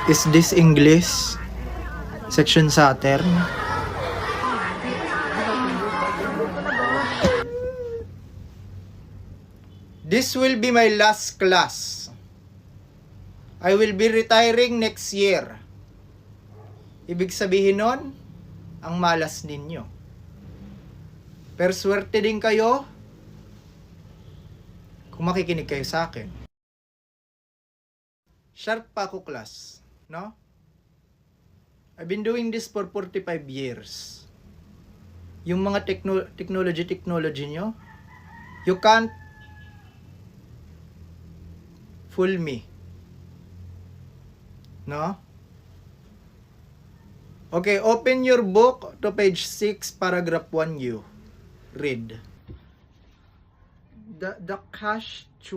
Is this English? Section Saturn? This will be my last class. I will be retiring next year. Ibig sabihin nun, ang malas ninyo. Pero swerte din kayo kung makikinig kayo sa akin. Sharp pa ako, class. No? I've been doing this for 45 years. Yung mga technology nyo, you can't fool me. No? Okay, open your book to page 6, paragraph 1U. Read. The cash